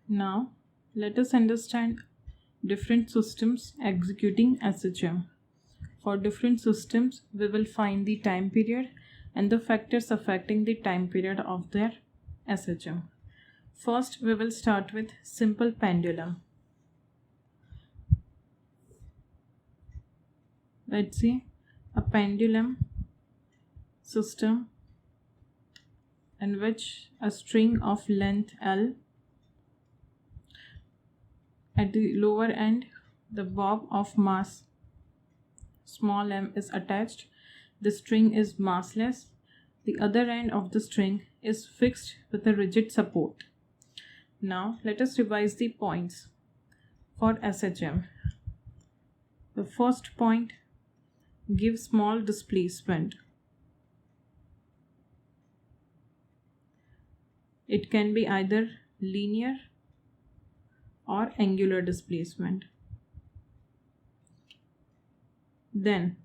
Now, let us understand different systems executing SHM. For different systems, we will find the time period and the factors affecting the time period of their SHM. First, we will start with simple pendulum. Let's see a pendulum system in which a string of length L, at the lower end the bob of mass small m is attached. The string is massless. The other end of the string is fixed with a rigid support. Now let us revise the points for SHM. The first point, give small displacement. It can be either linear or angular displacement. Then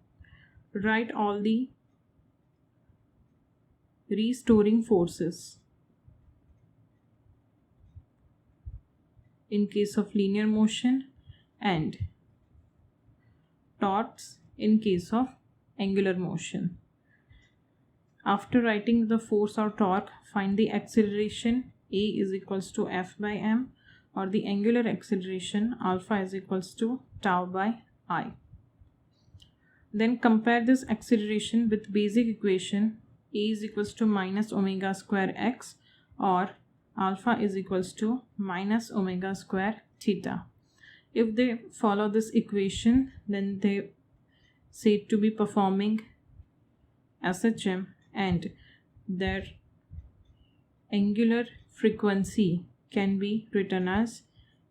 write all the restoring forces in case of linear motion and torques in case of angular motion. After writing the force or torque, find the acceleration. A is equals to F by m, or the angular acceleration alpha is equals to tau by I. Then compare this acceleration with basic equation. A is equals to minus omega square x, or alpha is equals to minus omega square theta. If they follow this equation, then they said to be performing SHM, and their angular frequency can be written as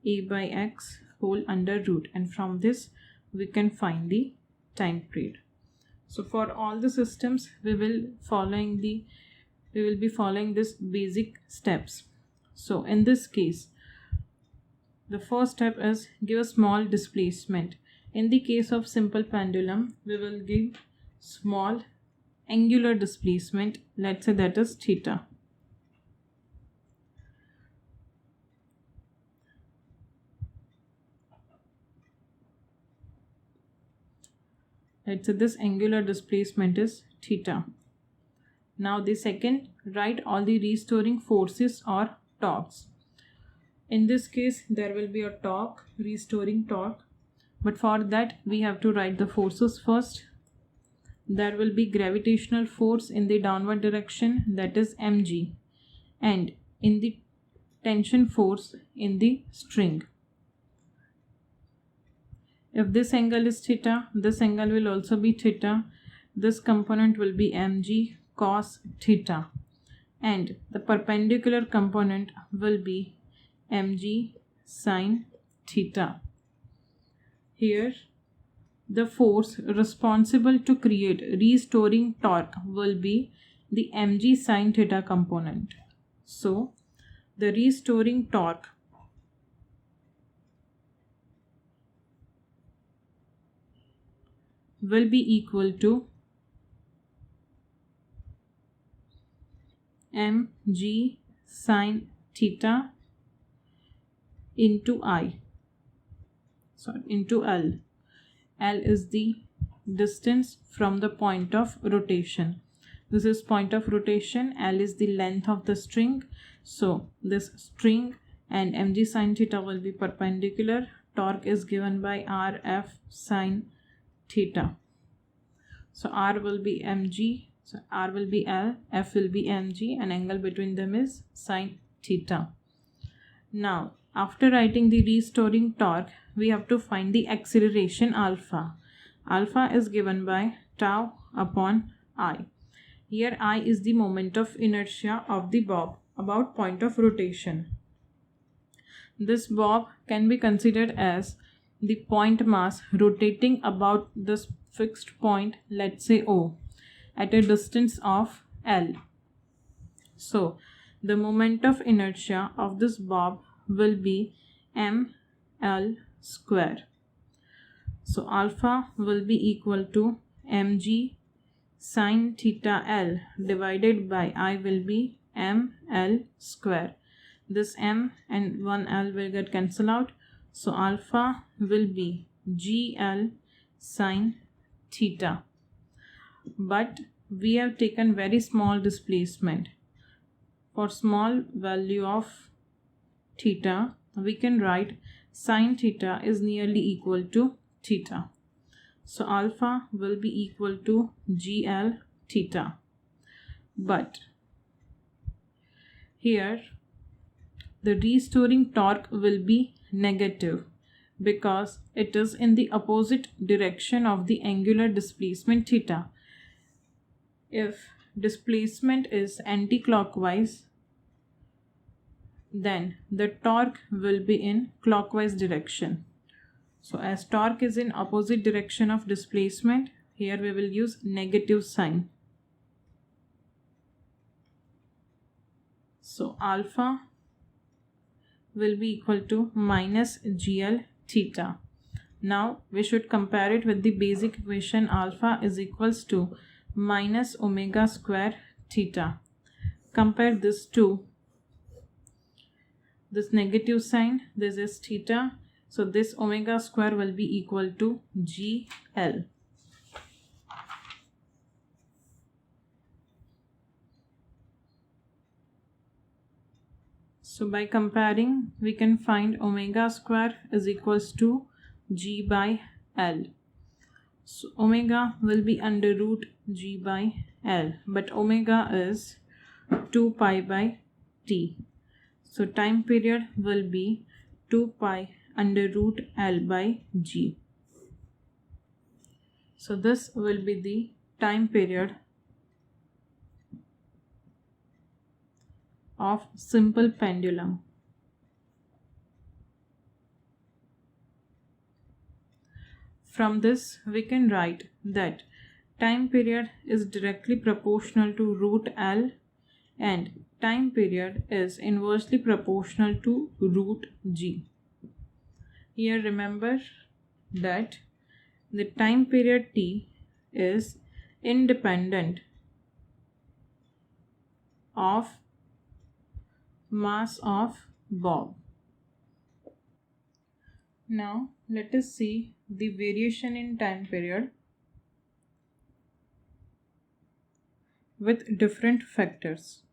a by x whole under root, and from this we can find the time period. So for all the systems we will be following this basic steps. So in this case, the first step is give a small displacement. In the case of simple pendulum, we will give small angular displacement. Let's say that is theta. Let's say this angular displacement is theta. Now the second, write all the restoring forces or torques. In this case, there will be a torque, restoring torque, but for that we have to write the forces first. There will be gravitational force in the downward direction, that is mg, and in the tension force in the string. If this angle is theta, this angle will also be theta. This component will be mg cos theta, and the perpendicular component will be mg sin theta. Here the force responsible to create restoring torque will be the mg sin theta component. So the restoring torque will be equal to mg sin theta into into L. L is the distance from the point of rotation. This is point of rotation. L is the length of the string. So this string and mg sin theta will be perpendicular. Torque is given by Rf sin theta. So R will be mg, so R will be L, F will be mg, and angle between them is sin theta. Now after writing the restoring torque, we have to find the acceleration alpha. Alpha is given by tau upon I. Here I is the moment of inertia of the bob about point of rotation. This bob can be considered as the point mass rotating about this fixed point, let's say O, at a distance of L. So the moment of inertia of this bob will be ml square. So alpha will be equal to mg sin theta L divided by I will be ml square. this m and one l will get cancelled out. So alpha will be GL sine theta. But we have taken very small displacement. For small value of theta, we can write sine theta is nearly equal to theta. So alpha will be equal to GL theta. But here the restoring torque will be negative because it is in the opposite direction of the angular displacement theta. If displacement is anti-clockwise, then the torque will be in clockwise direction. So as torque is in opposite direction of displacement, here we will use negative sign. So alpha will be equal to minus GL theta. Now we should compare it with the basic equation alpha is equals to minus omega square theta. Compare this to this negative sign, this is theta. So this omega square will be equal to GL. So by comparing, we can find omega square is equals to G by L. So omega will be under root G by L, but omega is 2 pi by T. So time period will be 2 pi under root L by G. So this will be the time period of simple pendulum. From this we can write that time period is directly proportional to root L and time period is inversely proportional to root G. Here remember that the time period T is independent of mass of bob. Now let us see the variation in time period with different factors.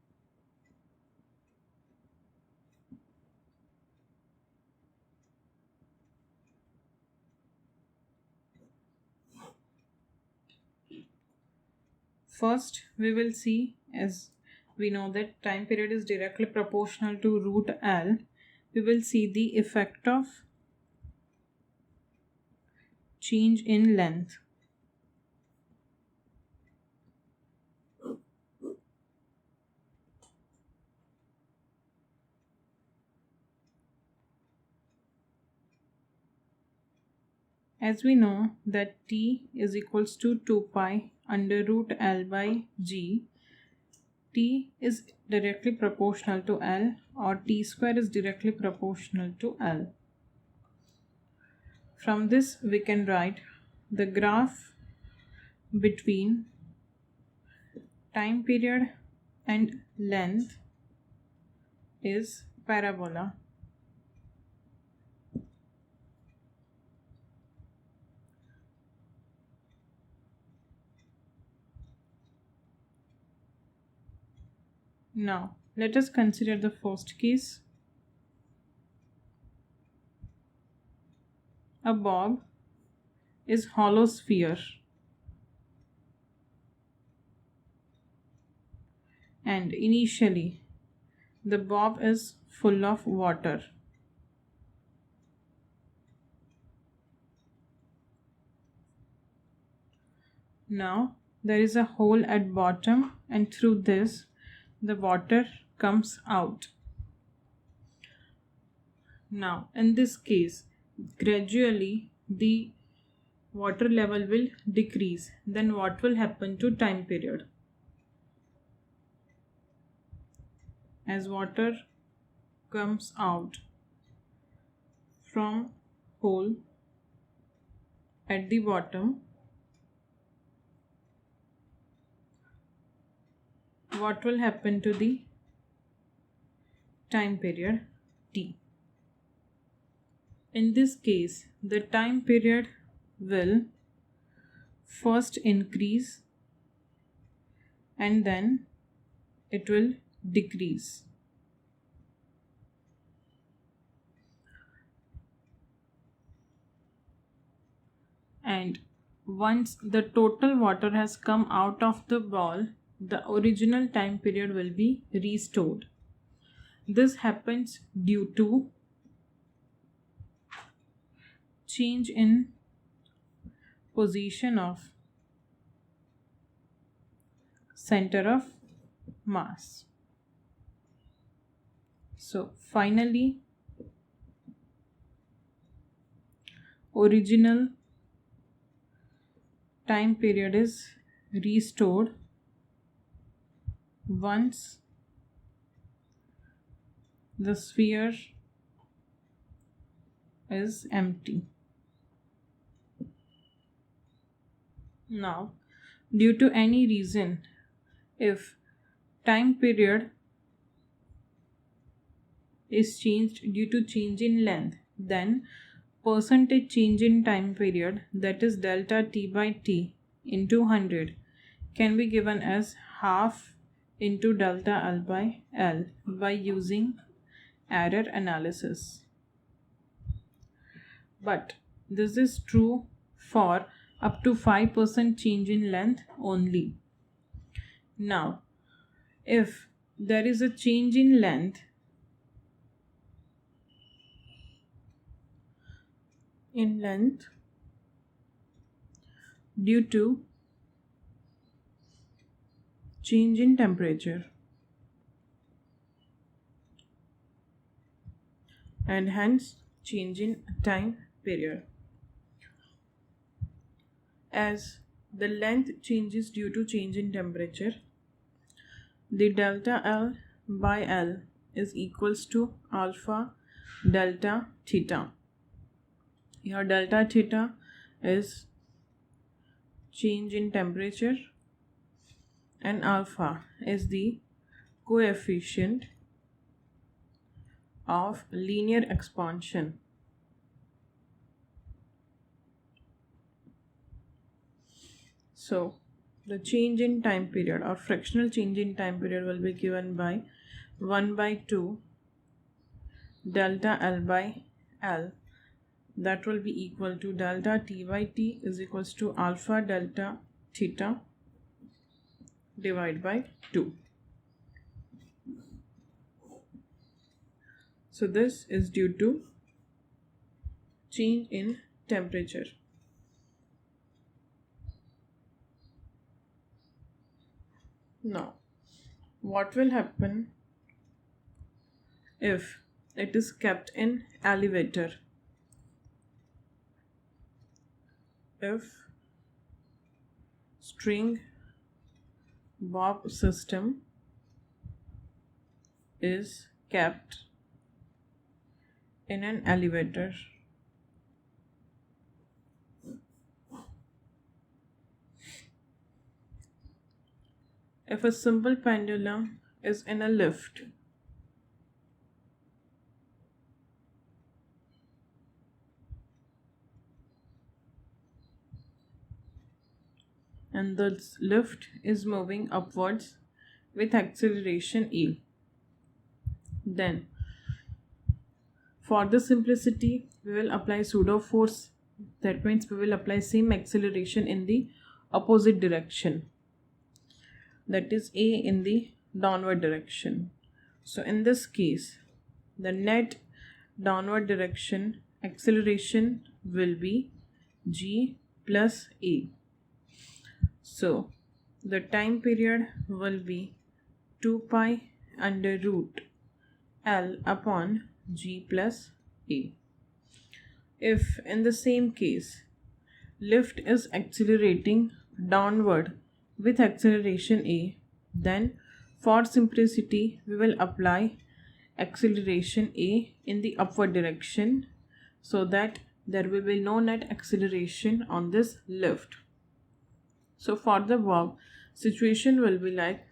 First we will see, as we know that time period is directly proportional to root L, we will see the effect of change in length. As we know that T is equals to 2 pi under root L by G, T is directly proportional to L, or T square is directly proportional to L. From this we can write the graph between time period and length is parabola. Now let us consider the first case. A bob is hollow sphere and initially the bob is full of water. Now there is a hole at bottom and through this the water comes out. Now in this case gradually the water level will decrease. Then what will happen to time period? As water comes out from hole at the bottom, what will happen to the time period t. In this case, the time period will first increase and then it will decrease. And once the total water has come out of the ball, the original time period will be restored. This happens due to change in position of center of mass. So finally, original time period is restored once the sphere is empty. Now, due to any reason, if time period is changed due to change in length, then percentage change in time period, that is delta t by t into 100, can be given as half into delta L by L by using error analysis. But this is true for up to 5% change in length only. Now, if there is a change in length due to change in temperature and hence change in time period. As the length changes due to change in temperature, the delta L by L is equals to alpha delta theta. Here delta theta is change in temperature and alpha is the coefficient of linear expansion. So the change in time period or fractional change in time period will be given by 1 by 2 delta L by L. That will be equal to delta t by t is equals to alpha delta theta divided by 2. So this is due to change in temperature. Now, what will happen if it is kept in elevator? If string bob system is kept in an elevator, if a simple pendulum is in a lift, and the lift is moving upwards with acceleration e, then for the simplicity we will apply pseudo force. That means we will apply same acceleration in the opposite direction, that is a in the downward direction. So in this case, the net downward direction acceleration will be g plus a. So the time period will be 2 pi under root L upon g plus a. If in the same case lift is accelerating downward with acceleration a, then for simplicity we will apply acceleration a in the upward direction so that there will be no net acceleration on this lift. So for the verb, situation will be like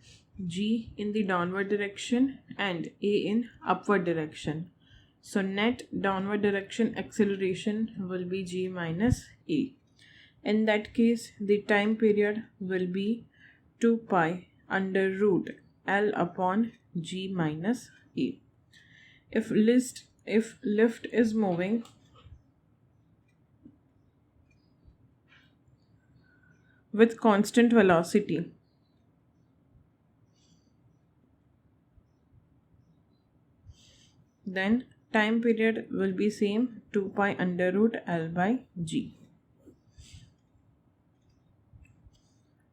G in the downward direction and A in upward direction. So net downward direction acceleration will be G minus A. In that case, the time period will be 2 pi under root L upon G minus A. If lift is moving with constant velocity, then time period will be same 2 pi under root L by G.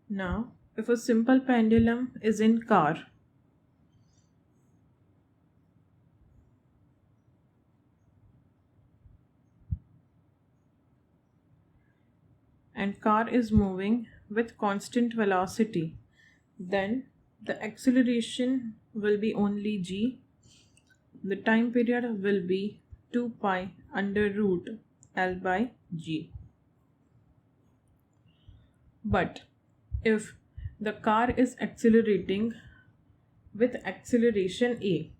Now, if a simple pendulum is in car, and car is moving with constant velocity, then the acceleration will be only G. The time period will be 2 pi under root L by G. But if the car is accelerating with acceleration A,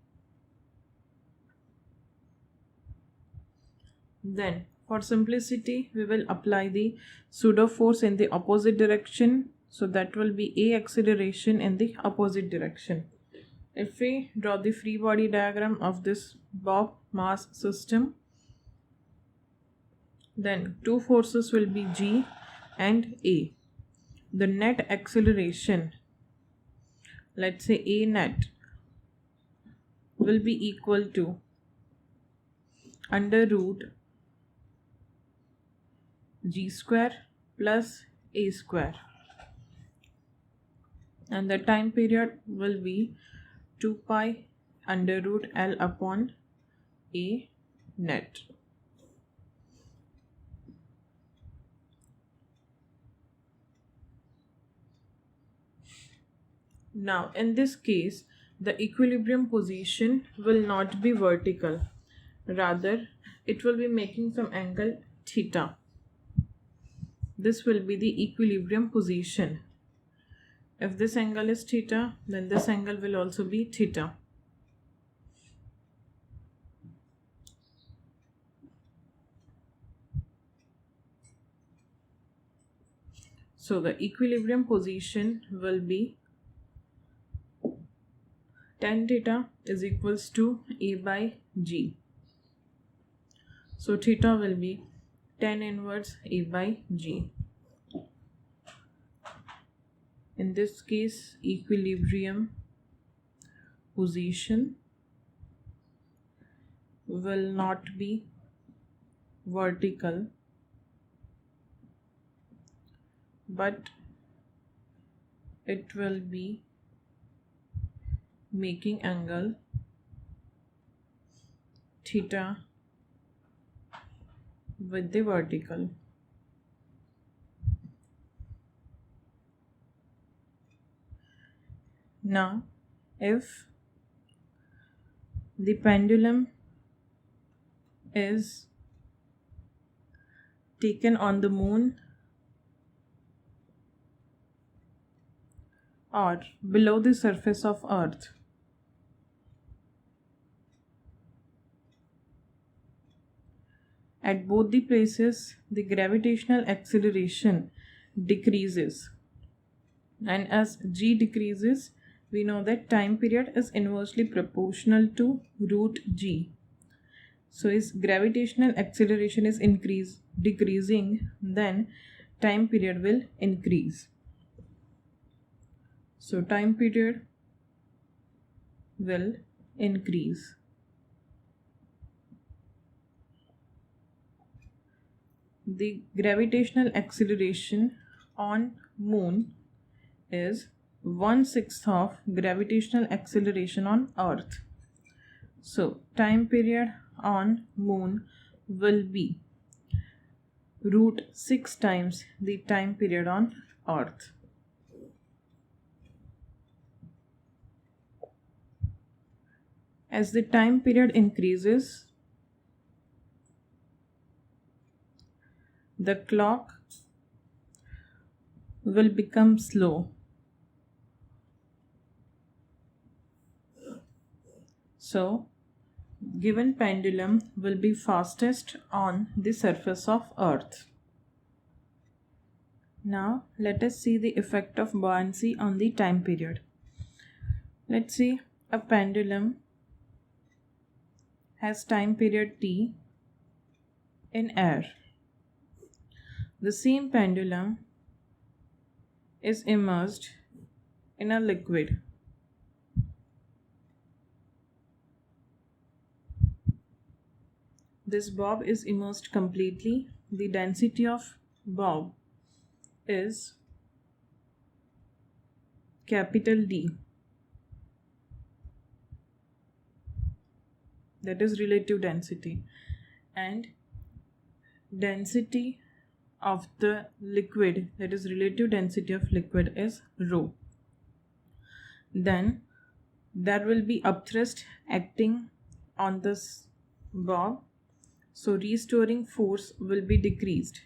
then for simplicity we will apply the pseudo force in the opposite direction, so that will be A acceleration in the opposite direction. If we draw the free body diagram of this Bob mass system, then two forces will be G and A. The net acceleration, let's say A net, will be equal to under root G square plus A square, and the time period will be 2 pi under root L upon A net. Now in this case, the equilibrium position will not be vertical, rather it will be making some angle theta. This will be the equilibrium position. If this angle is theta, then this angle will also be theta. So the equilibrium position will be tan theta is equals to A by G. So theta will be tan inverse A by G. In this case, equilibrium position will not be vertical, but it will be making angle theta with the vertical. Now, if the pendulum is taken on the moon or below the surface of Earth, at both the places the gravitational acceleration decreases, and as G decreases, we know that time period is inversely proportional to root G. So if gravitational acceleration is decreasing, then time period will increase. So time period will increase. The gravitational acceleration on moon is 1/6 of gravitational acceleration on Earth. So time period on moon will be root 6 times the time period on Earth. As the time period increases, the clock will become slow. So given pendulum will be fastest on the surface of Earth. Now let us see the effect of buoyancy on the time period. Let's see a pendulum has time period t in air. The same pendulum is immersed in a liquid. This bob is immersed completely. The density of bob is capital D. That is relative density, and density of the liquid, that is relative density of liquid, is rho. Then there will be upthrust acting on this bob, so restoring force will be decreased.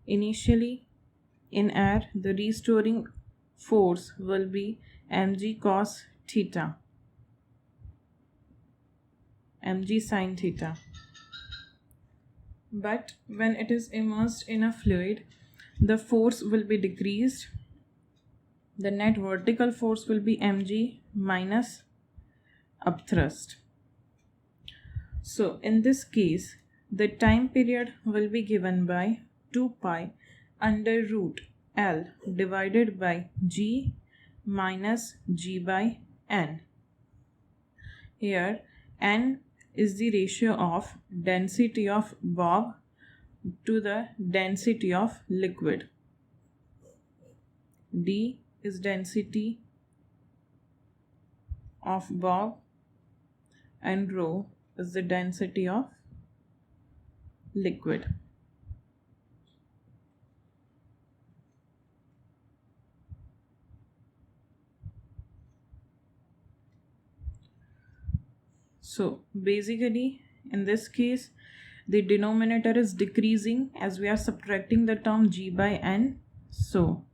Initially in air, the restoring force will be mg cos theta, mg sin theta. But when it is immersed in a fluid, the force will be decreased. The net vertical force will be mg minus upthrust. So in this case, the time period will be given by 2 pi under root L divided by G minus G by N. Here N is the ratio of density of bob to the density of liquid. D is density of bob and rho is the density of liquid. So basically in this case, the denominator is decreasing as we are subtracting the term G by N. So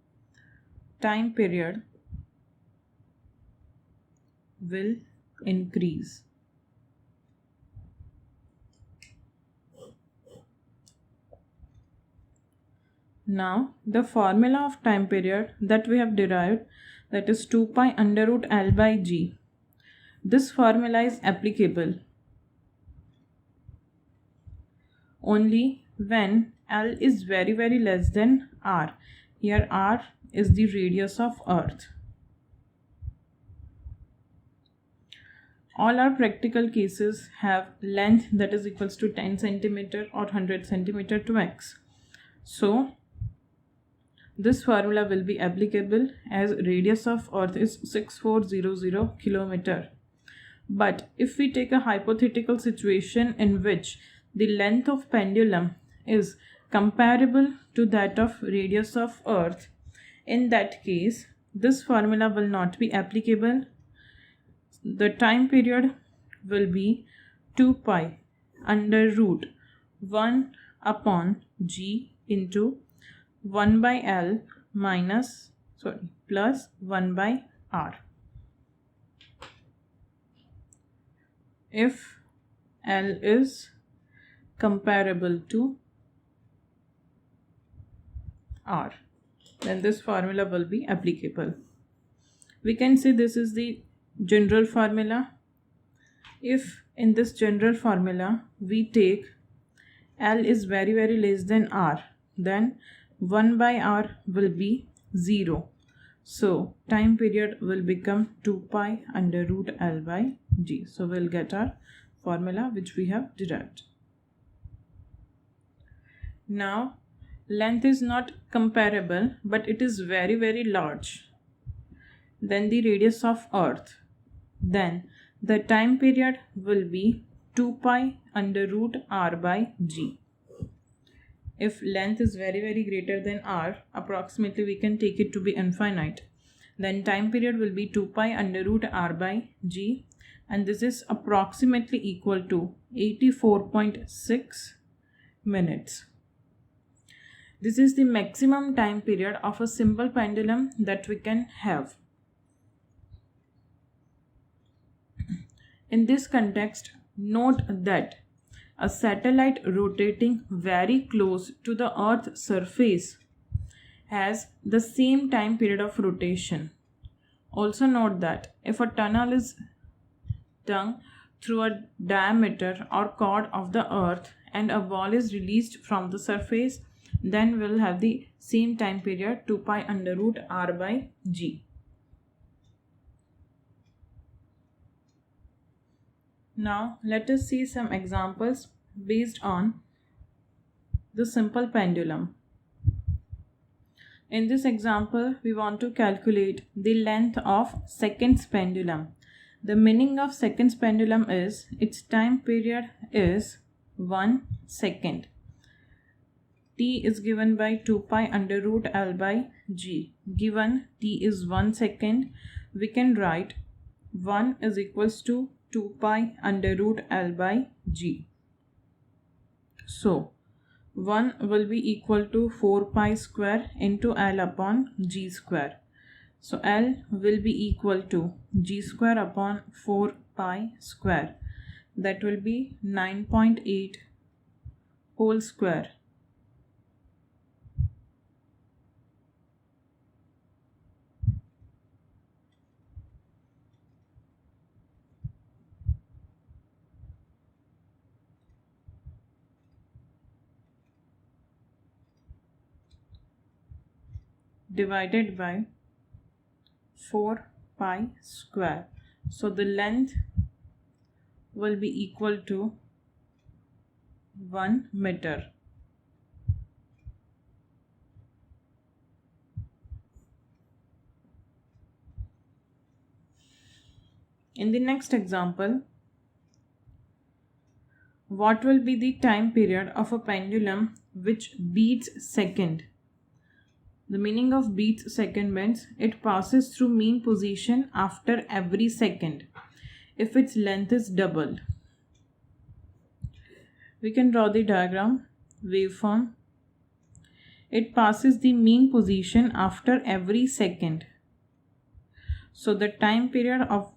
time period will increase. Now the formula of time period that we have derived, that is 2 pi under root L by G. This formula is applicable only when L is very less than R. Here R is the radius of Earth. All our practical cases have length that is equals to 10 centimeter or 100 centimeter to x. So this formula will be applicable as radius of Earth is 6400 kilometer. But if we take a hypothetical situation in which the length of pendulum is comparable to that of radius of Earth, in that case this formula will not be applicable. The time period will be 2 pi under root 1 upon G into 1 by L plus 1 by R. If L is comparable to R, then this formula will be applicable. We can say this is the general formula. If in this general formula we take L is very less than R, then 1 by R will be 0. So time period will become 2 pi under root L by G. So we'll get our formula which we have derived. Now length is not comparable, but it is very large than the radius of Earth. Then the time period will be 2 pi under root R by G. If length is very greater than R, approximately we can take it to be infinite. Then time period will be 2 pi under root R by G, and this is approximately equal to 84.6 minutes. This is the maximum time period of a simple pendulum that we can have. In this context, note that a satellite rotating very close to the Earth's surface has the same time period of rotation. Also note that if a tunnel is dug through a diameter or chord of the Earth and a ball is released from the surface, then we'll have the same time period 2 pi under root r by g. Now let us see some examples based on the simple pendulum. In this example, we want to calculate the length of seconds pendulum. The meaning of seconds pendulum is its time period is 1 second. T is given by 2 pi under root L by G. Given T is 1 second, we can write 1 is equals to 2 pi under root L by G. So, 1 will be equal to 4 pi square into L upon G square. So, L will be equal to G square upon 4 pi square. That will be 9.8 whole square. Divided by 4 pi square. So the length will be equal to 1 meter. In the next example, what will be the time period of a pendulum which beats second? The meaning of beats second means it passes through mean position after every second if its length is doubled. We can draw the diagram, waveform. It passes the mean position after every second. So the time period of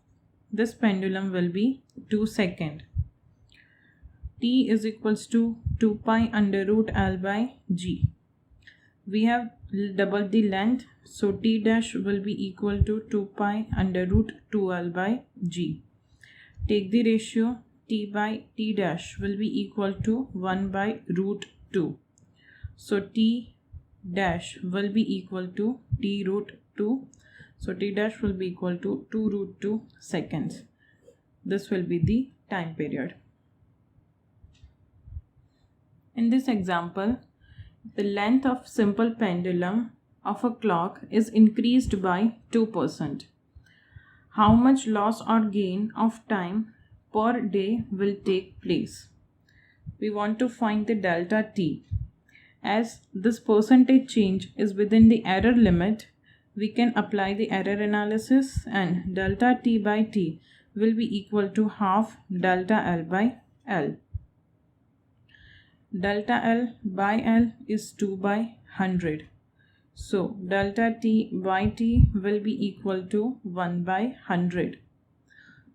this pendulum will be 2 seconds. T is equals to 2 pi under root L by G. We have doubled the length, so T dash will be equal to 2 pi under root 2L by G. Take the ratio, T by T dash will be equal to 1 by root 2. So T dash will be equal to T root 2. So T dash will be equal to 2 root 2 seconds. This will be the time period. In this example, the length of simple pendulum of a clock is increased by 2%. How much loss or gain of time per day will take place? We want to find the delta T. As this percentage change is within the error limit, we can apply the error analysis, and delta T by T will be equal to half delta L by L. Delta L by L is 2 by 100. So delta T by T will be equal to 1 by 100.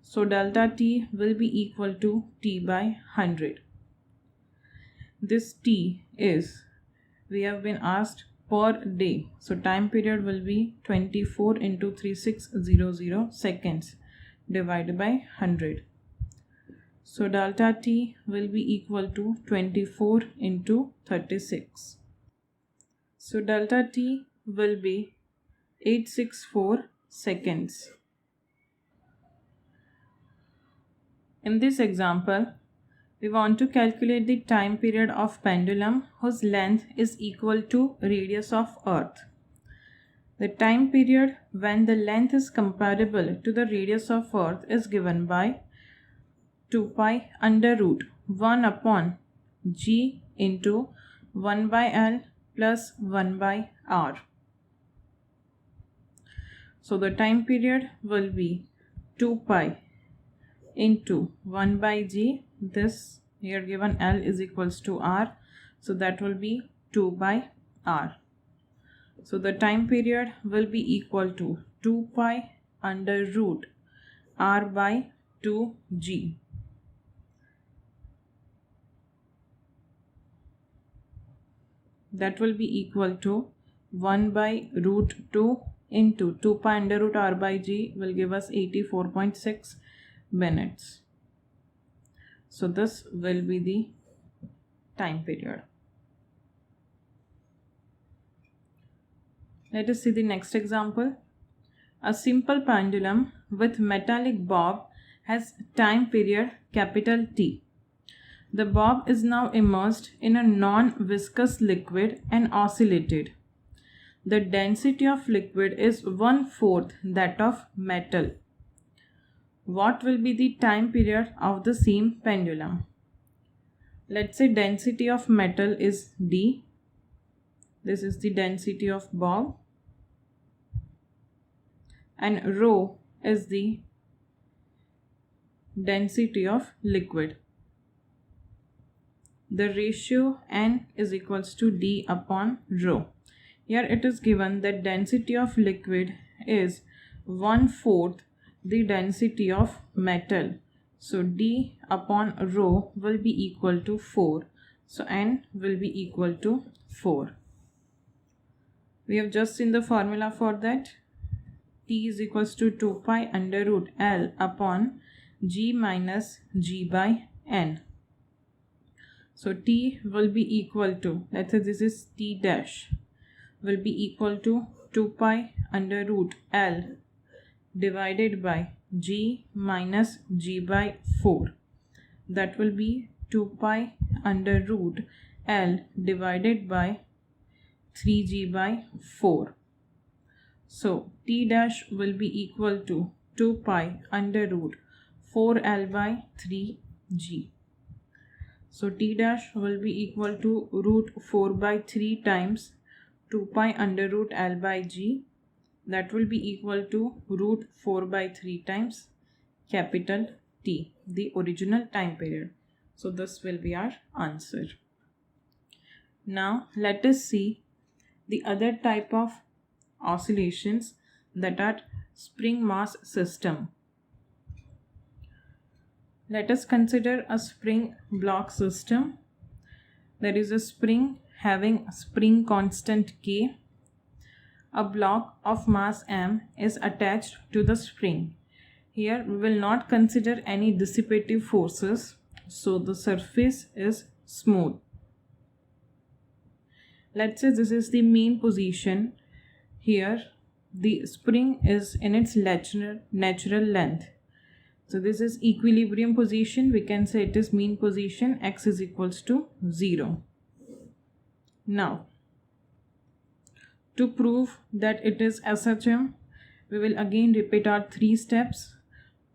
So delta T will be equal to T by 100. This T is, we have been asked per day. So time period will be 24 into 3600 seconds divided by 100. So delta T will be equal to 24 into 36. So delta T will be 864 seconds. In this example, we want to calculate the time period of pendulum whose length is equal to radius of Earth. The time period when the length is comparable to the radius of Earth is given by 2 pi under root 1 upon G into 1 by L plus 1 by R. So the time period will be 2 pi into 1 by G. This here given L is equals to R. So that will be 2 by R. So the time period will be equal to 2 pi under root R by 2g. That will be equal to 1 by root 2 into 2 pi under root r by g will give us 84.6 minutes. So this will be the time period. Let us see the next example. A simple pendulum with metallic bob has time period capital T. The bob is now immersed in a non-viscous liquid and oscillated. The density of liquid is 1/4 that of metal. What will be the time period of the same pendulum? Let's say density of metal is D. This is the density of bob. And rho is the density of liquid. The ratio N is equals to D upon rho. Here it is given that density of liquid is 1/4 the density of metal. So D upon rho will be equal to 4. So N will be equal to 4. We have just seen the formula for that. T is equals to 2 pi under root L upon G minus G by N. So T will be equal to, let's say this is T dash, will be equal to 2 pi under root L divided by G minus G by 4. That will be 2 pi under root L divided by 3G by 4. So T dash will be equal to 2 pi under root 4L by 3G. So T dash will be equal to root 4 by 3 times 2 pi under root L by G. That will be equal to root 4 by 3 times capital T, the original time period. So this will be our answer. Now let us see the other type of oscillations, that are spring mass system. Let us consider a spring block system. There is a spring having spring constant K. A block of mass M is attached to the spring. Here we will not consider any dissipative forces, so the surface is smooth. Let's say this is the mean position. Here the spring is in its natural length. So this is equilibrium position. We can say it is mean position. X is equals to 0. Now, to prove that it is SHM, we will again repeat our 3 steps.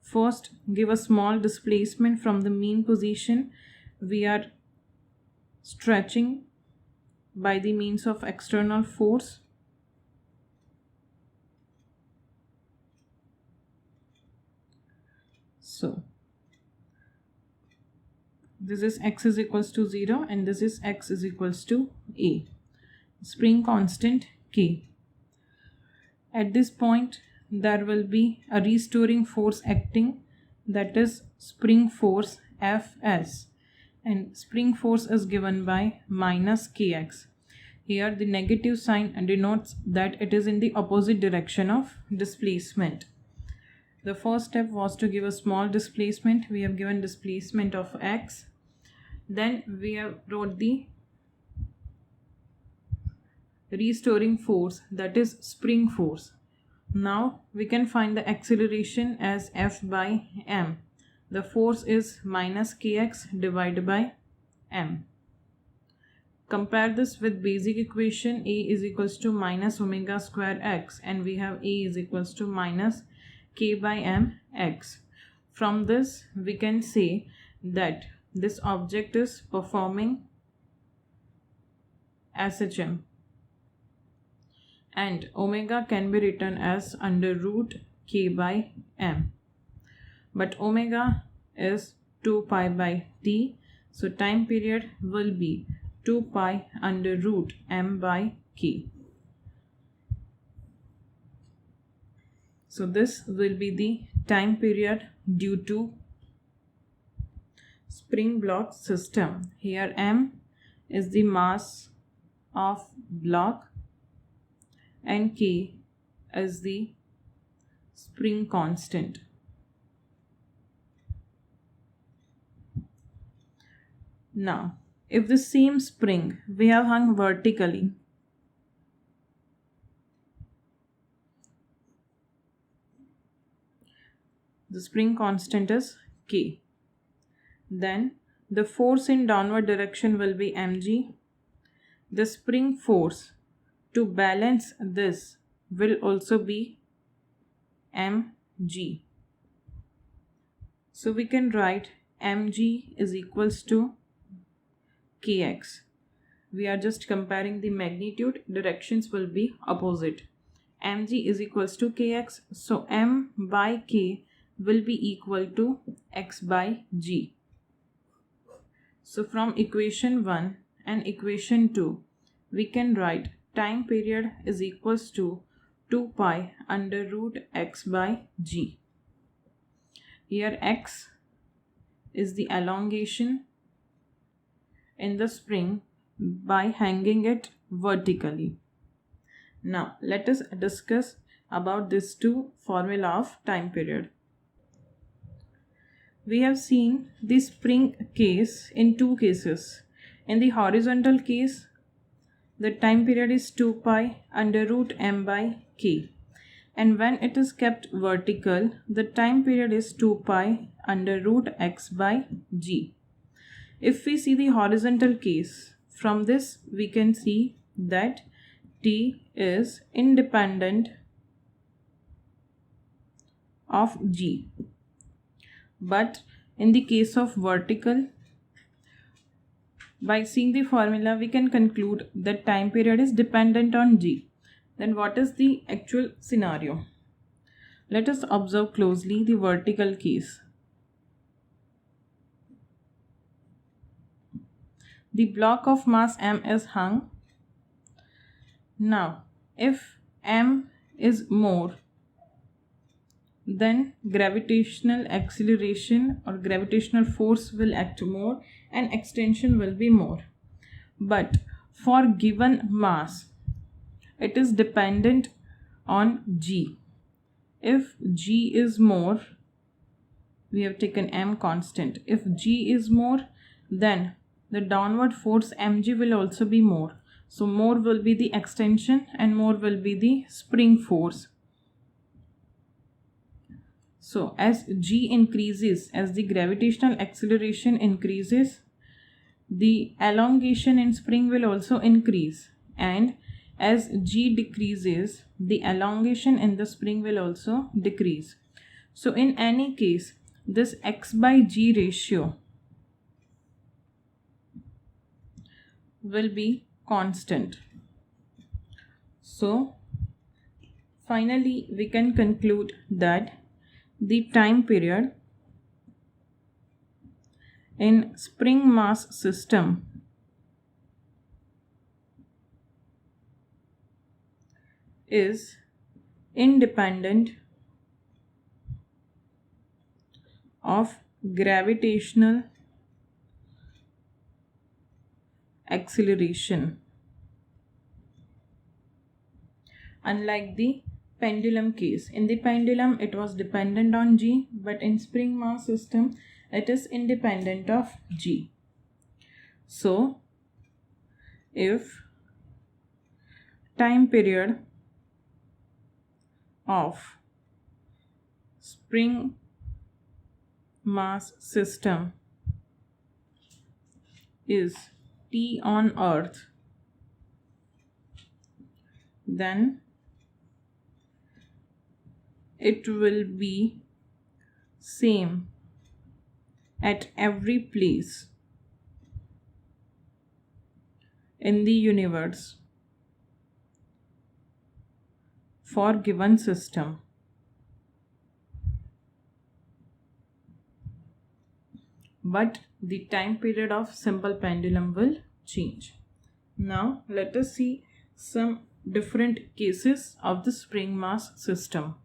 First, give a small displacement from the mean position. We are stretching by the means of external force. So this is x is equals to 0 and this is x is equals to a. Spring constant K. At this point there will be a restoring force acting, that is spring force Fs, and spring force is given by minus Kx. Here the negative sign denotes that it is in the opposite direction of displacement. The first step was to give a small displacement. We have given displacement of x. Then we have wrote the restoring force, that is spring force. Now we can find the acceleration as F by m. The force is minus Kx divided by m. Compare this with basic equation. A is equals to minus omega square x, and we have A is equals to minus K by m x. From this we can say that this object is performing SHM, and omega can be written as under root K by m, but omega is 2 pi by t, so time period will be 2 pi under root m by k. So this will be the time period due to spring block system. Here m is the mass of block and k is the spring constant. Now, if the same spring we have hung vertically, the spring constant is k, then the force in downward direction will be mg. The spring force to balance this will also be mg. So we can write mg is equals to kx. We are just comparing the magnitude, directions will be opposite. Mg is equals to kx, so m by k will be equal to x by g. So from equation 1 and equation 2, we can write time period is equals to 2 pi under root x by g. Here x is the elongation in the spring by hanging it vertically. Now let us discuss about these two formula of time period. We have seen the spring case in two cases. In the horizontal case, the time period is 2 pi under root m by k. And when it is kept vertical, the time period is 2 pi under root x by g. If we see the horizontal case, from this we can see that t is independent of g. But in the case of vertical, by seeing the formula, we can conclude that time period is dependent on g. Then what is the actual scenario? Let us observe closely the vertical case. The block of mass m is hung. Now, if m is more, then gravitational acceleration or gravitational force will act more and extension will be more. But for given mass, it is dependent on g. If g is more, we have taken m constant. If g is more, then the downward force mg will also be more. So more will be the extension and more will be the spring force. So as g increases, as the gravitational acceleration increases, the elongation in spring will also increase, and as g decreases, the elongation in the spring will also decrease. So in any case, this x by g ratio will be constant. So finally we can conclude that the time period in spring mass system is independent of gravitational acceleration, unlike the pendulum case. In the pendulum it was dependent on g, but in spring mass system it is independent of g. So if time period of spring mass system is t on earth, then it will be same at every place in the universe for given system. But the time period of simple pendulum will change. Now let us see some different cases of the spring mass system.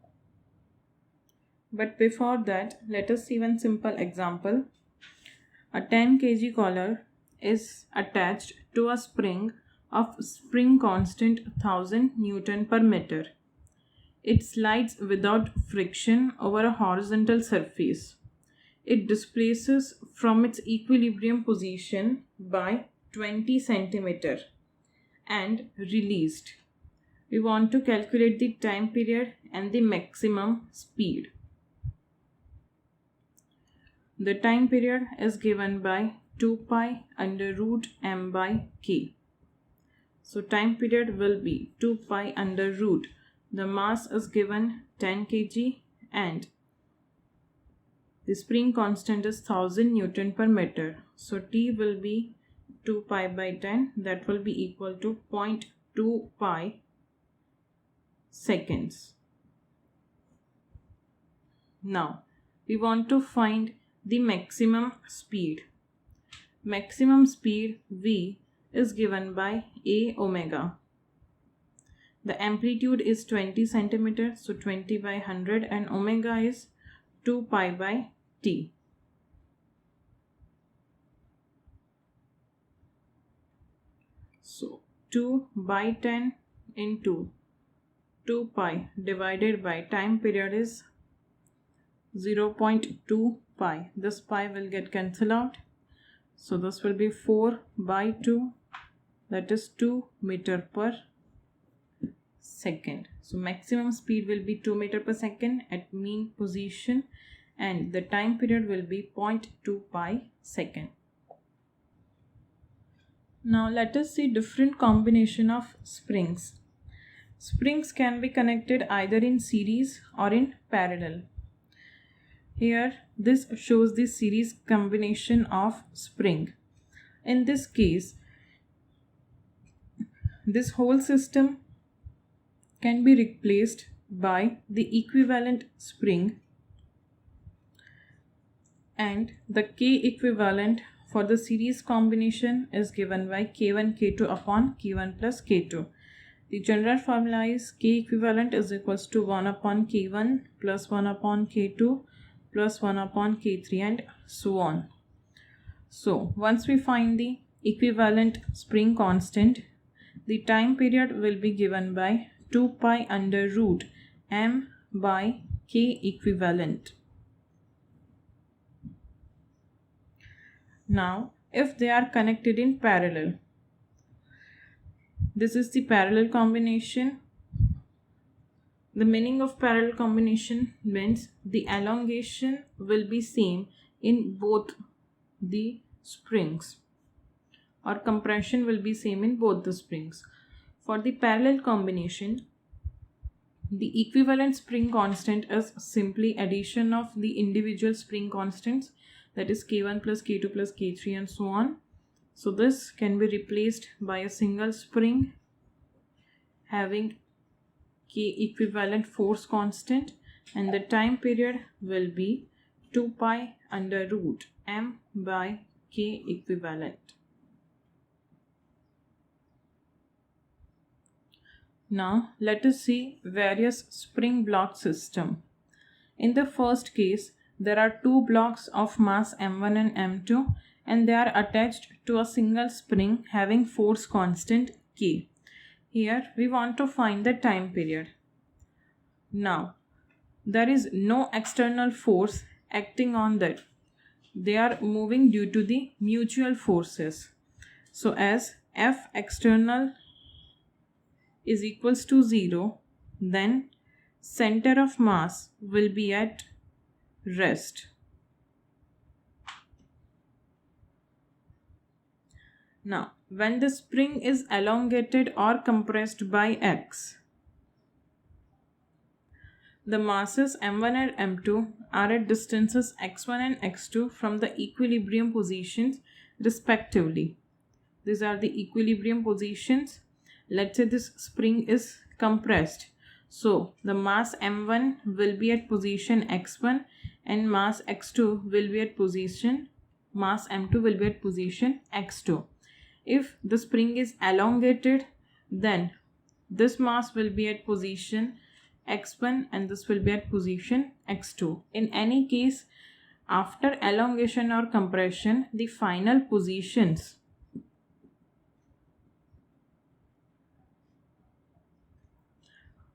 But before that, let us see one simple example. A 10 kg collar is attached to a spring of spring constant 1000 Newton per meter. It slides without friction over a horizontal surface. It displaces from its equilibrium position by 20 centimeter and released. We want to calculate the time period and the maximum speed. The time period is given by 2 pi under root m by k. So time period will be 2 pi under root. The mass is given 10 kg and the spring constant is 1000 Newton per meter. So T will be 2 pi by 10, that will be equal to 0.2 pi seconds. Now we want to find the maximum speed. Maximum speed V is given by A omega. The amplitude is 20 centimeter, so 20 by 100, and omega is 2 pi by T. So 2 by 10 into 2 pi divided by time period is 0.2 pi. This pi will get cancelled out. So this will be 4 by 2, that is 2 meter per second. So maximum speed will be 2 meter per second at mean position, and the time period will be 0.2 pi second. Now let us see different combination of springs. Springs can be connected either in series or in parallel. Here this shows the series combination of spring. In this case, this whole system can be replaced by the equivalent spring, and the K equivalent for the series combination is given by K1 K2 upon K1 plus K2. The general formula is K equivalent is equals to 1 upon K1 plus 1 upon K2 plus 1 upon K3 and so on. So once we find the equivalent spring constant, the time period will be given by 2 pi under root m by K equivalent. Now if they are connected in parallel, this is the parallel combination. The meaning of parallel combination means the elongation will be same in both the springs, or compression will be same in both the springs. For the parallel combination, the equivalent spring constant is simply addition of the individual spring constants, that is K1 plus K2 plus K3 and so on. So this can be replaced by a single spring having K equivalent force constant, and the time period will be 2 pi under root m by K equivalent. Now let us see various spring block system. In the first case, there are two blocks of mass m1 and m2, and they are attached to a single spring having force constant K. Here we want to find the time period. Now there is no external force acting on that. They are moving due to the mutual forces. So as F external is equals to 0, then center of mass will be at rest. Now when the spring is elongated or compressed by X, the masses m1 and m2 are at distances x1 and x2 from the equilibrium positions respectively. These are the equilibrium positions. Let's say this spring is compressed. So the mass m1 will be at position x1 and mass x2 will be at position, mass m2 will be at position x2. If the spring is elongated, then this mass will be at position x1 and this will be at position x2. In any case, After elongation or compression, the final positions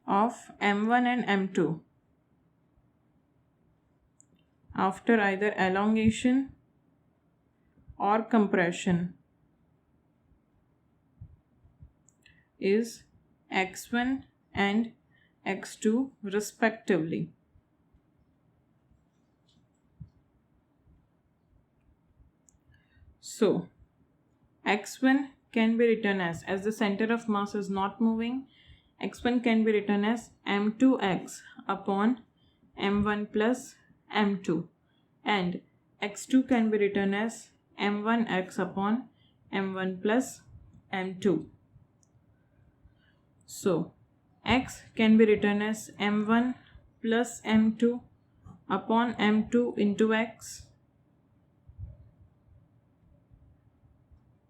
of M1 and M2 after either elongation or compression is x1 and x2 respectively. So x1 can be written as the center of mass is not moving, x1 can be written as m2x upon m1 plus m2, and x2 can be written as m1x upon m1 plus m2. So x can be written as m1 plus m2 upon m2 into x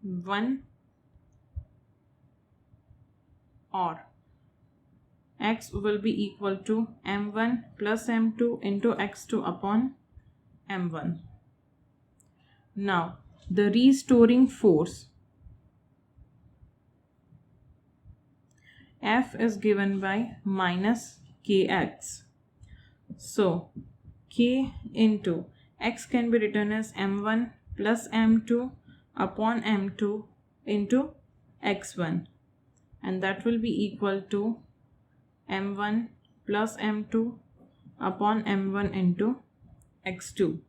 1, or x will be equal to m1 plus m2 into x2 upon m1. Now the restoring force F is given by minus kx. So k into x can be written as m1 plus m2 upon m2 into x1, and that will be equal to m1 plus m2 upon m1 into x2.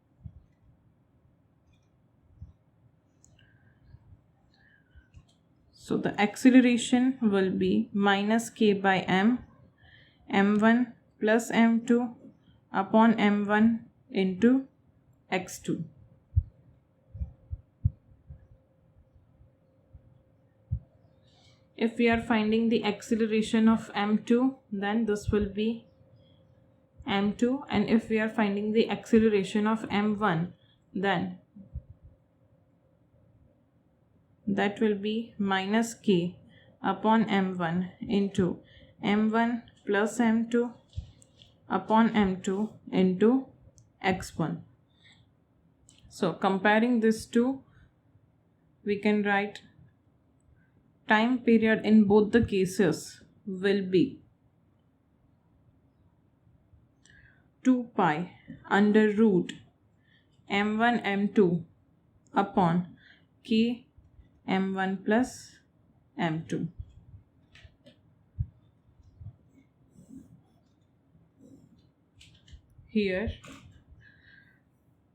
So the acceleration will be minus k by m, m1 plus m2 upon m1 into x2. If we are finding the acceleration of m2, then this will be m2, and if we are finding the acceleration of m1, then that will be minus k upon m1 into m1 plus m2 upon m2 into x1. So comparing these two, we can write time period in both the cases will be 2 pi under root m1 m2 upon k m1 plus m2. Here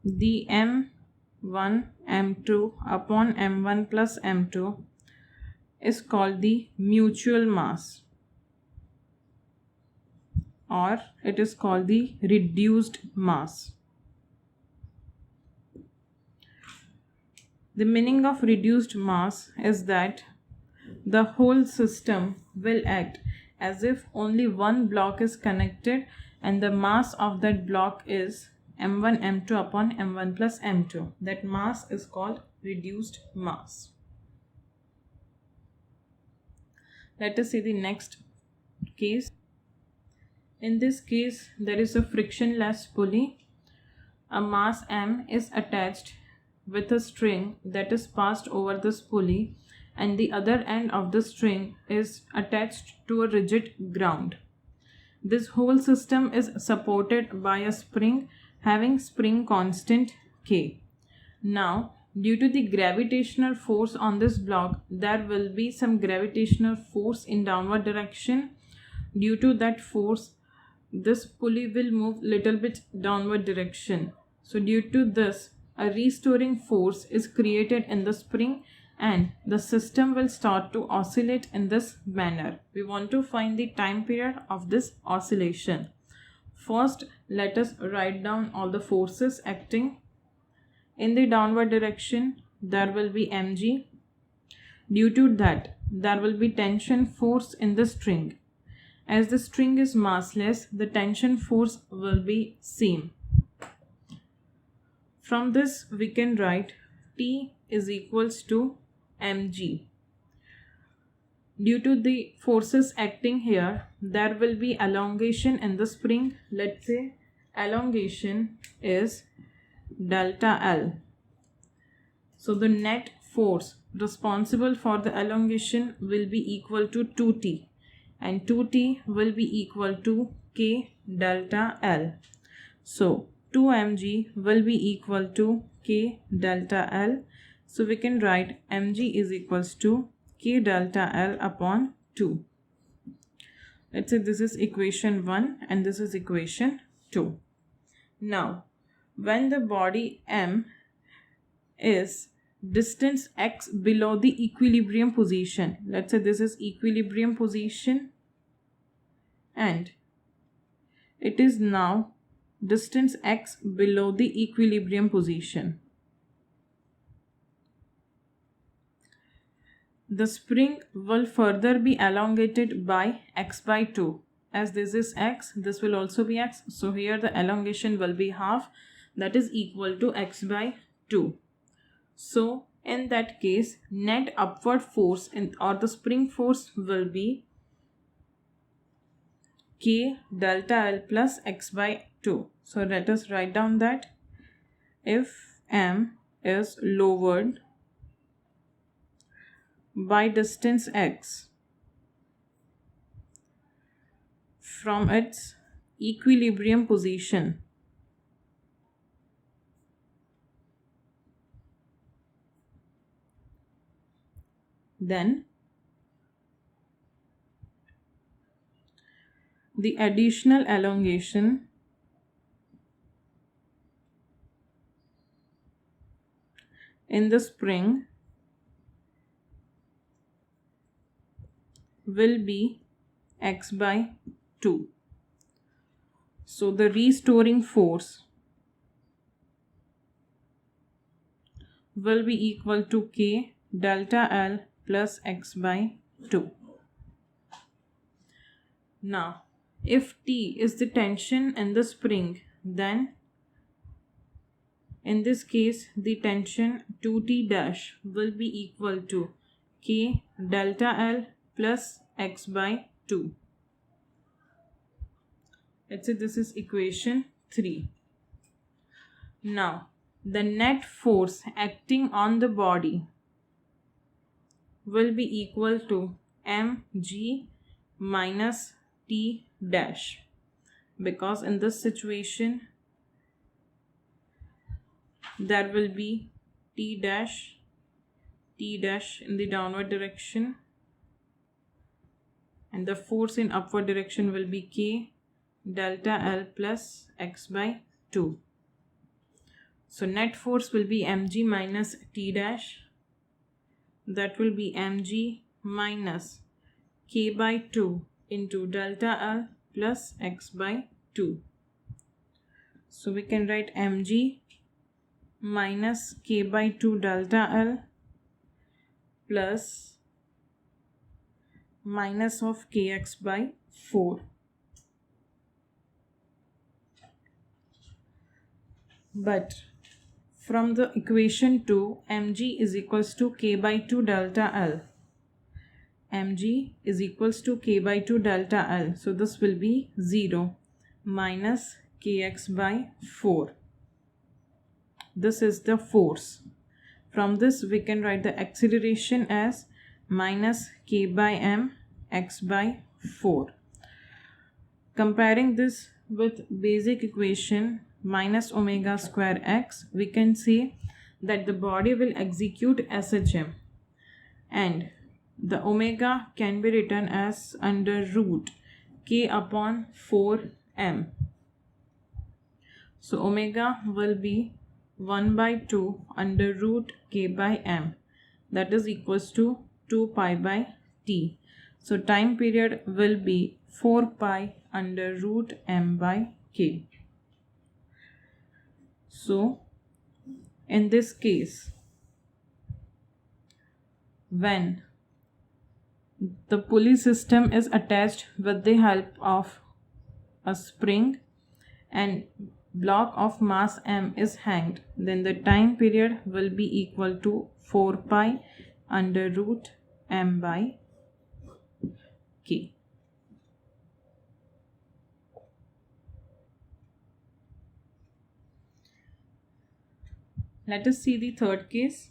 the m1 m2 upon m1 plus m2 is called the mutual mass, or it is called the reduced mass. The meaning of reduced mass is that the whole system will act as if only one block is connected, and the mass of that block is m1 m2 upon m1 plus m2. That mass is called reduced mass. Let us see the next case. In this case, there is a frictionless pulley. A mass m is attached with a string that is passed over this pulley, and the other end of the string is attached to a rigid ground. This whole system is supported by a spring having spring constant k. Now, due to the gravitational force on this block, there will be some gravitational force in downward direction. Due to that force, this pulley will move little bit downward direction. So due to this, a restoring force is created in the spring, and the system will start to oscillate in this manner. We want to find the time period of this oscillation. First, let us write down all the forces acting. In the downward direction, there will be mg. Due to that, there will be tension force in the string. As the string is massless, the tension force will be same. From this, we can write T is equals to mg. Due to the forces acting here, there will be elongation in the spring. Let's say elongation is delta L. So the net force responsible for the elongation will be equal to 2T, and 2T will be equal to K delta L. So 2 mg will be equal to K delta L. So we can write mg is equals to K delta L upon 2. Let's say this is equation 1 and this is equation 2. Now, when the body M is distance x below the equilibrium position, let's say this is equilibrium position and it is now distance x below the equilibrium position. The spring will further be elongated by x by 2. As this is x, this will also be x. So here the elongation will be half, that is equal to x by 2. So in that case, net upward force or the spring force will be K delta L plus x by 2. So let us write down that if M is lowered by distance x from its equilibrium position, then the additional elongation in the spring will be x by 2. So the restoring force will be equal to K delta L plus x by 2. Now, if T is the tension in the spring, then in this case the tension 2T dash will be equal to K delta L plus x by 2. Let's say this is equation 3. Now, the net force acting on the body will be equal to mg minus T dash, because in this situation there will be T dash in the downward direction and the force in upward direction will be K delta L plus x by 2. So net force will be mg minus T dash, that will be mg minus K by 2 into delta L plus x by 2. So we can write mg minus K by 2 delta L plus minus of kx by 4. But from the equation 2, mg is equals to K by 2 delta L. mg is equals to K by 2 delta L. So this will be 0 minus kx by 4. This is the force. From this we can write the acceleration as minus K by m x by 4. Comparing this with basic equation minus omega square x, we can say that the body will execute SHM and the omega can be written as under root K upon 4m. So omega will be 1 by 2 under root K by m, that is equals to 2 pi by t. So time period will be 4 pi under root m by k. So in this case, when the pulley system is attached with the help of a spring and block of mass m is hanged, then the time period will be equal to 4 pi under root m by k. Let us see the third case.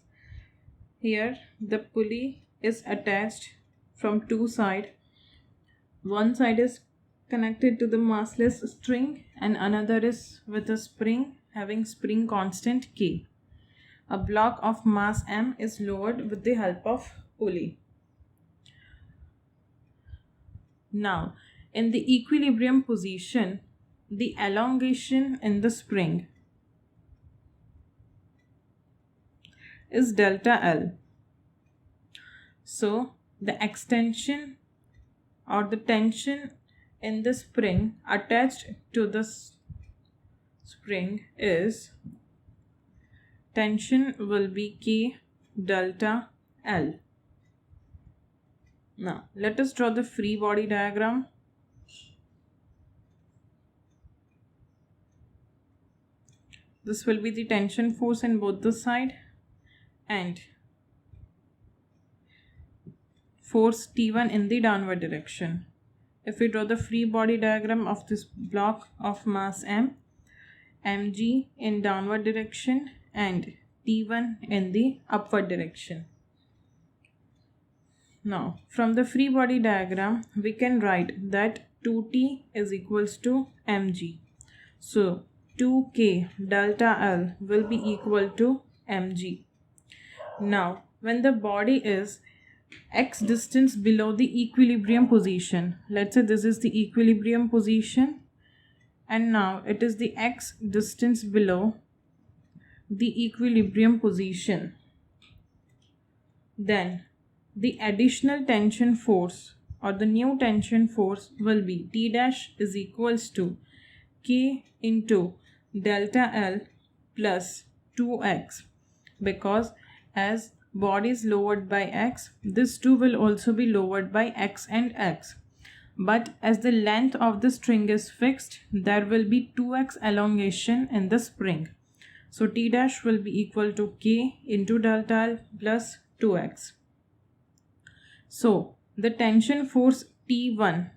Here the pulley is attached from two sides. One side is connected to the massless string and another is with a spring having spring constant K. A block of mass M is lowered with the help of pulley. Now, in the equilibrium position, the elongation in the spring is delta L. So, the extension or the tension in the spring attached to the spring is tension will be K delta L. Now, let us draw the free body diagram. This will be the tension force in both the side and force T1 in the downward direction. If we draw the free body diagram of this block of mass M, mg in downward direction and T1 in the upward direction. Now, from the free body diagram, we can write that 2T is equals to mg. So, 2K delta L will be equal to mg. Now, when the body is x distance below the equilibrium position, let's say this is the equilibrium position and now it is the x distance below the equilibrium position, then the additional tension force or the new tension force will be T dash is equals to K into delta L plus 2x, because as body is lowered by x, this too will also be lowered by x and x. But as the length of the string is fixed, there will be 2x elongation in the spring. So T dash will be equal to K into delta L plus 2x. So the tension force T1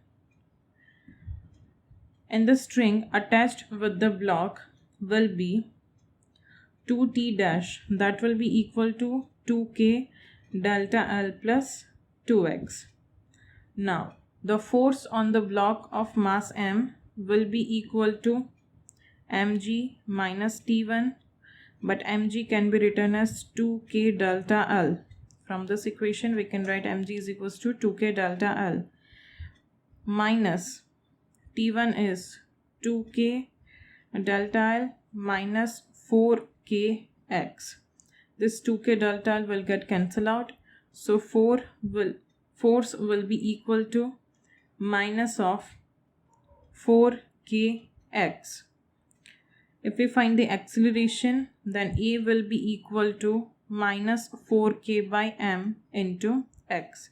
in the string attached with the block will be 2T dash, that will be equal to 2K delta L plus 2x. Now the force on the block of mass M will be equal to mg minus T1, but mg can be written as 2K delta L. From this equation we can write mg is equals to 2K delta L minus T1 is 2K delta L minus 4Kx. This 2K delta L will get cancelled out. So force will be equal to minus of 4Kx. If we find the acceleration, then A will be equal to minus 4K by M into x.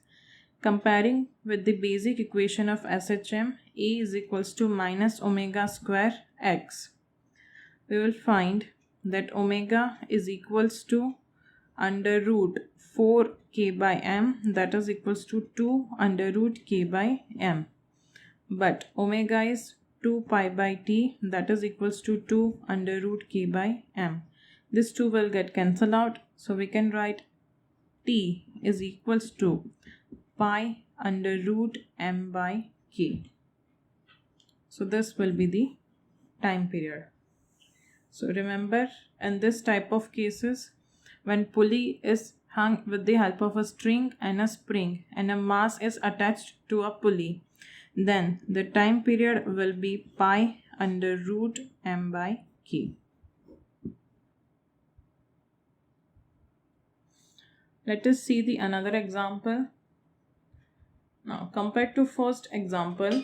Comparing with the basic equation of SHM, A is equals to minus omega square x. We will find that omega is equals to under root 4K by M, that is equals to 2 under root K by M. But omega is 2 pi by T, that is equals to 2 under root K by M. This 2 will get cancelled out. So we can write T is equals to pi under root M by K. So this will be the time period. So remember, in this type of cases, when pulley is hung with the help of a string and a spring and a mass is attached to a pulley, then the time period will be pi under root M by K. Let us see the another example. Now, compared to first example,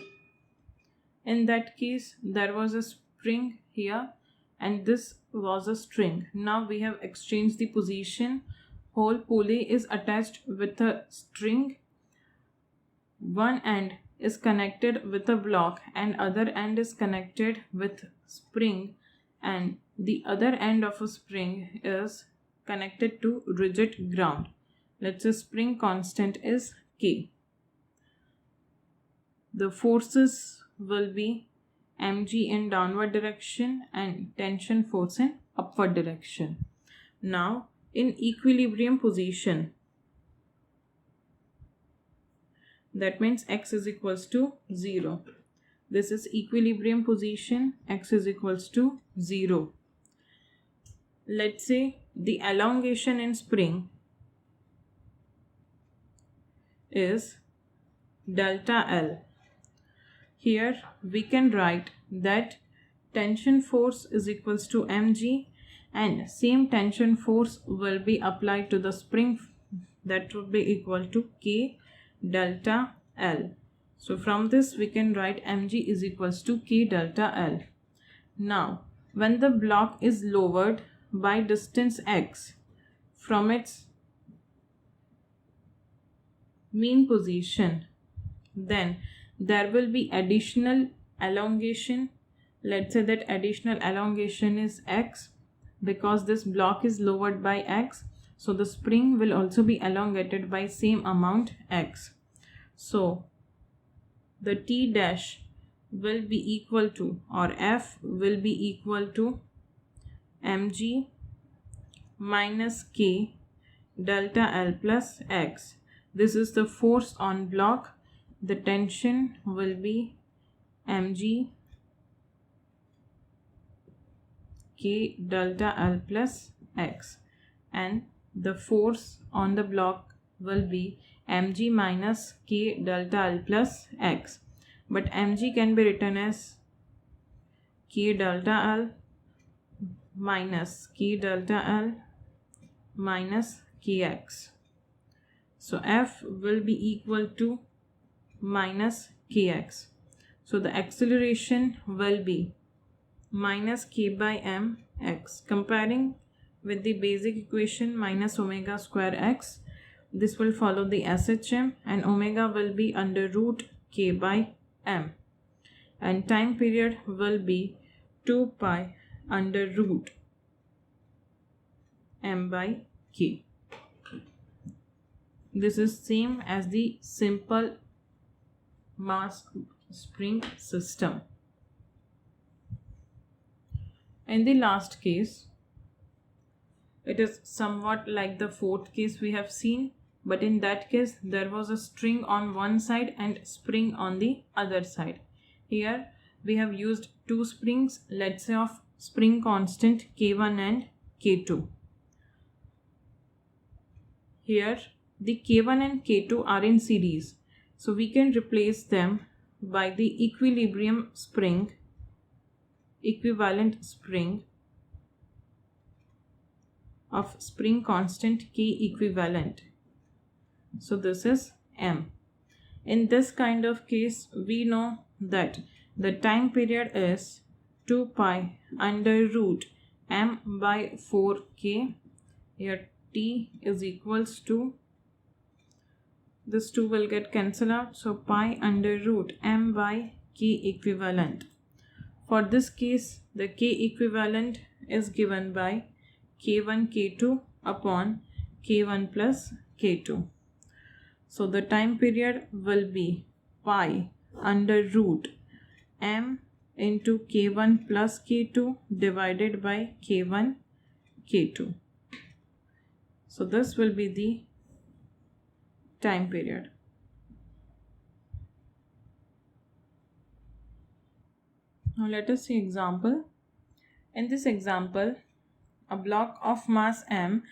in that case there was a spring here and this was a string. Now we have exchanged the position. Whole pulley is attached with a string. One end is connected with a block and other end is connected with spring, and the other end of a spring is connected to rigid ground. Let's say spring constant is K. The forces will be mg in downward direction and tension force in upward direction. Now in equilibrium position, that means x is equals to 0. This is equilibrium position, x is equals to 0. Let's say the elongation in spring is delta L. Here we can write that tension force is equals to mg, and same tension force will be applied to the spring, that would be equal to K delta L. So from this we can write mg is equals to K delta L. Now when the block is lowered by distance x from its mean position, then there will be additional elongation. Let's say that additional elongation is x. Because this block is lowered by x, so the spring will also be elongated by same amount x. So the T dash will be equal to, or F will be equal to mg minus K delta L plus x. This is the force on block. The tension will be mg K delta L plus x, and the force on the block will be mg minus K delta L plus x. But mg can be written as K delta L minus K delta L minus kx. So F will be equal to minus kx. So the acceleration will be minus k by m x. Comparing with the basic equation minus omega square x, this will follow the SHM, and omega will be under root k by m, and time period will be 2 pi under root m by k. This is same as the simple mass spring system. In the last case, it is somewhat like the fourth case we have seen, but in that case there was a string on one side and spring on the other side. Here we have used two springs, let's say of spring constant K1 and K2. Here the K1 and K2 are in series, so we can replace them by the equilibrium spring, equivalent spring of spring constant K equivalent. So this is M. In this kind of case, we know that the time period is 2 pi under root m by 4k. Here t is equals to, this 2 will get cancelled out, so pi under root m by k equivalent. For this case, the k equivalent is given by k1 k2 upon k1 plus k2. So the time period will be pi under root m into k1 plus k2 divided by k1 k2. So this will be the time period. Now let us see example. In this example, a block of mass m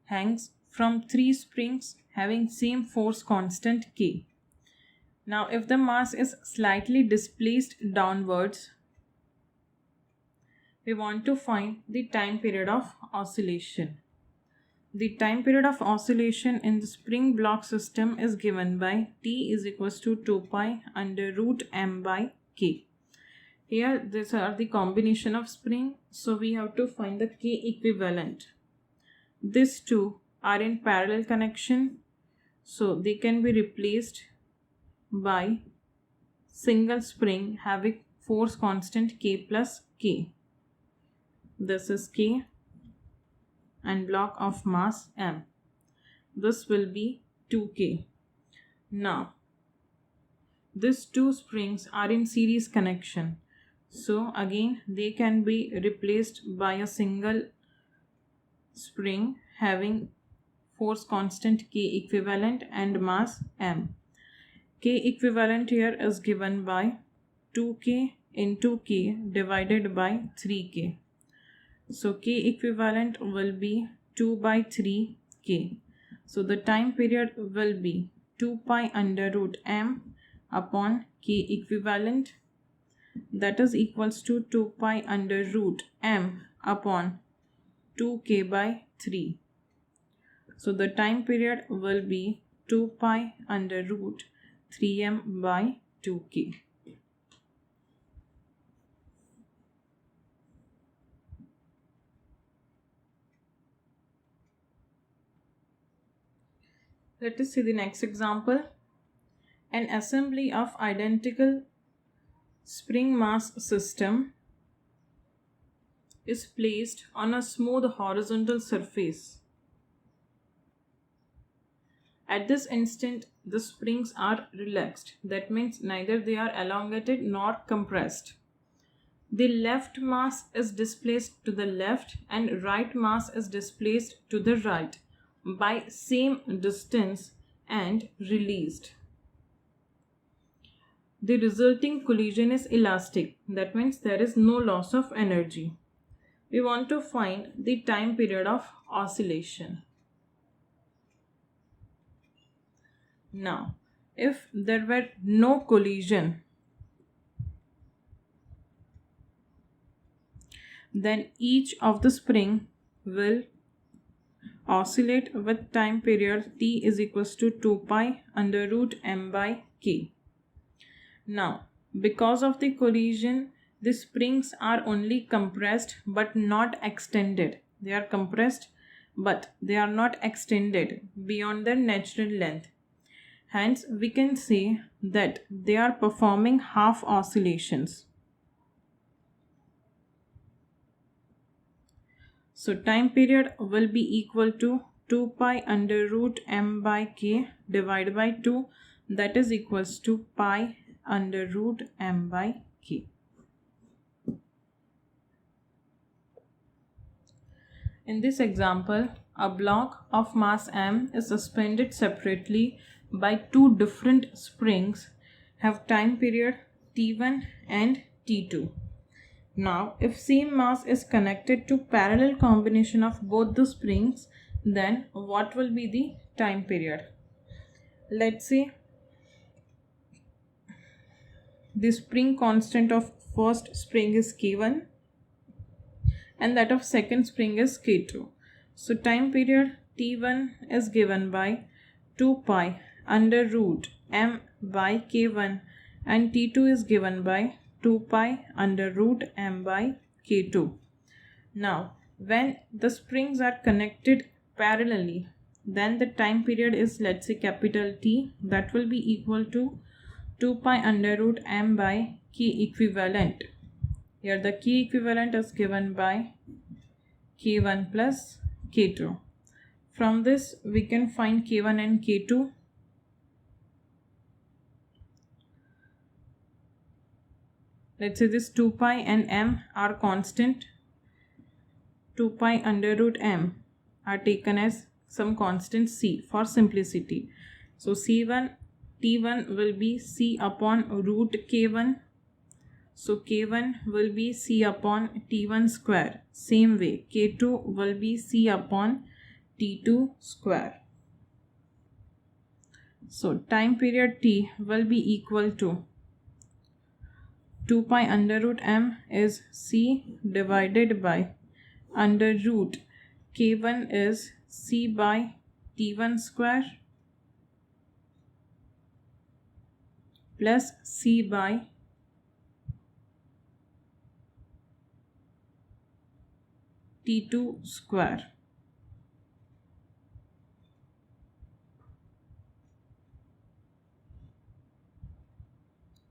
hangs from 3 springs having same force constant K. Now if the mass is slightly displaced downwards, we want to find the time period of oscillation. The time period of oscillation in the spring block system is given by T is equals to 2 pi under root m by K. Here these are the combination of spring, so we have to find the K equivalent. These two are in parallel connection, so they can be replaced by single spring having force constant K plus K. This is K and block of mass m. This will be 2K. Now these two springs are in series connection, so again they can be replaced by a single spring having force constant K equivalent and mass m. K equivalent here is given by 2K into K divided by 3K. So K equivalent will be 2 by 3K. So the time period will be 2 pi under root m upon K equivalent, that is equals to 2 pi under root m upon 2K by 3. So the time period will be 2 pi under root 3m by 2K. Let us see the next example. An assembly of identical spring mass system is placed on a smooth horizontal surface. At this instant, the springs are relaxed. That means neither they are elongated nor compressed. The left mass is displaced to the left and right mass is displaced to the right by same distance and released. The resulting collision is elastic. That means there is no loss of energy. We want to find the time period of oscillation. Now, if there were no collision, then each of the spring will oscillate with time period t is equals to 2 pi under root m by k. Now, because of the collision, the springs are only compressed but not extended. They are compressed but they are not extended beyond their natural length. Hence, we can say that they are performing half oscillations. So, time period will be equal to 2 pi under root m by k divided by 2, that is equals to pi under root m by k. In this example, a block of mass m is suspended separately by two different springs have time period t1 and t2. Now, if same mass is connected to parallel combination of both the springs, then what will be the time period? Let's say the spring constant of first spring is K1 and that of second spring is K2. So time period T1 is given by 2 pi under root m by K1 and T2 is given by 2 pi under root m by K2. Now, when the springs are connected parallelly, then the time period is, let's say, capital T, that will be equal to 2 pi under root m by K equivalent. Here the K equivalent is given by K1 plus K2. From this we can find K1 and K2. Let's say this 2 pi and m are constant. 2 pi under root m are taken as some constant c for simplicity. So C1 T1 will be c upon root K1. So K1 will be c upon T1 square. Same way K2 will be c upon T2 square. So time period T will be equal to 2 pi under root m is c divided by under root K1 is c by T1 square plus c by T2 square.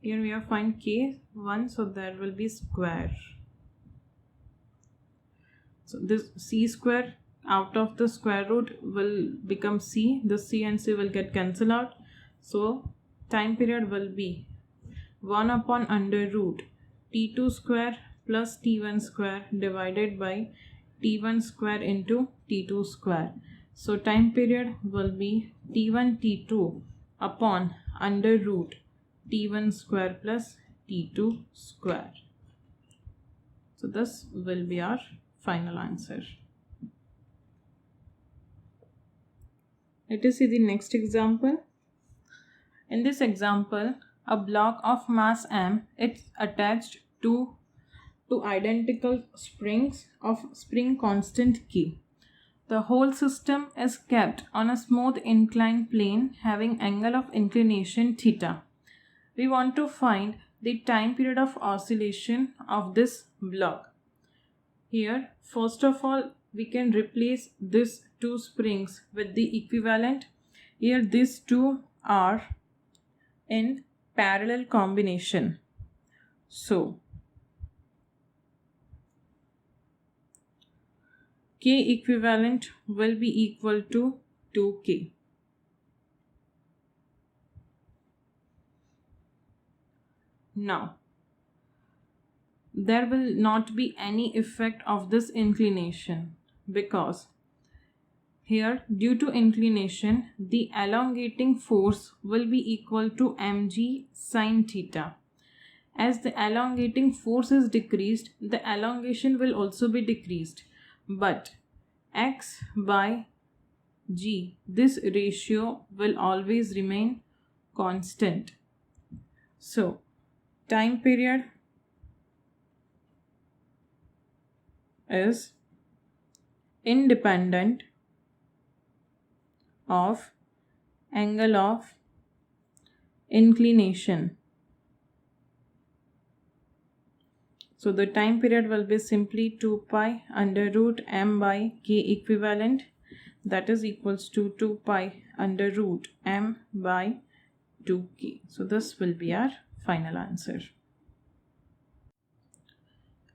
Here we have find K1, so there will be square. So this c square out of the square root will become c. The c and c will get cancelled out. So time period will be 1 upon under root T2 square plus T1 square divided by t1 square into t2 square. So time period will be t1 t2 upon under root t1 square plus t2 square. So this will be our final answer. Let us see the next example. In this example, a block of mass m is attached to two identical springs of spring constant K. The whole system is kept on a smooth inclined plane having angle of inclination theta. We want to find the time period of oscillation of this block. Here, first of all, we can replace these two springs with the equivalent. Here, these two are in parallel combination. So, K equivalent will be equal to 2K. Now, there will not be any effect of this inclination because here, due to inclination, the elongating force will be equal to mg sine theta. As the elongating force is decreased, the elongation will also be decreased. But x by g, this ratio will always remain constant. So, time period is independent of angle of inclination. So the time period will be simply 2 pi under root m by K equivalent, that is equals to 2 pi under root m by 2K. So this will be our final answer.